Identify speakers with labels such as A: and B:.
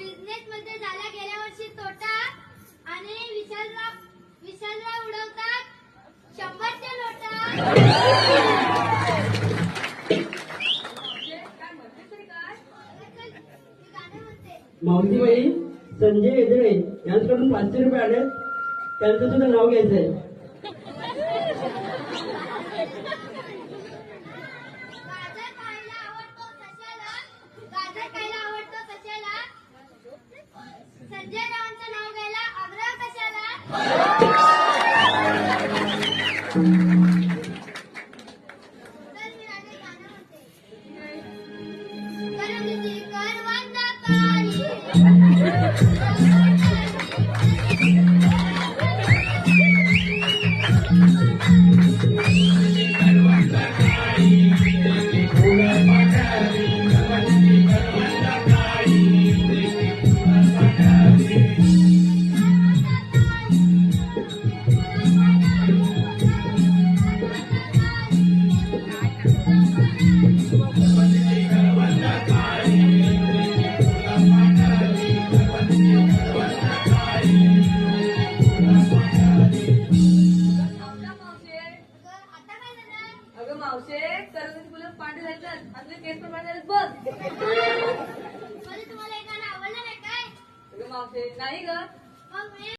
A: Business मध्ये झाला गेल्या वर्षी तोटा आणि विशालराव उडवतात 100च्या नोटा.
B: मावशीबाई संजय एजळे यांच्याकडून 500 रुपये आले, त्यांचं सुद्धा नाव घ्यायचंय.
A: गाजर खायला आवडतो कशाला? संजय रावांचं नाव घ्यायला आग्रह कशाला? तर मी राजे गाणं म्हणते. करवंदी करवंदकारी.
C: अगं मावशे, करवंदी फुलं पांढरे झालेत, आपले केस पण पांढरे झालेत बघ.
A: तुम्हाला हे गाणं आवडलं नाही काय?
C: अगं मावशे, नाही ग.
A: मग मी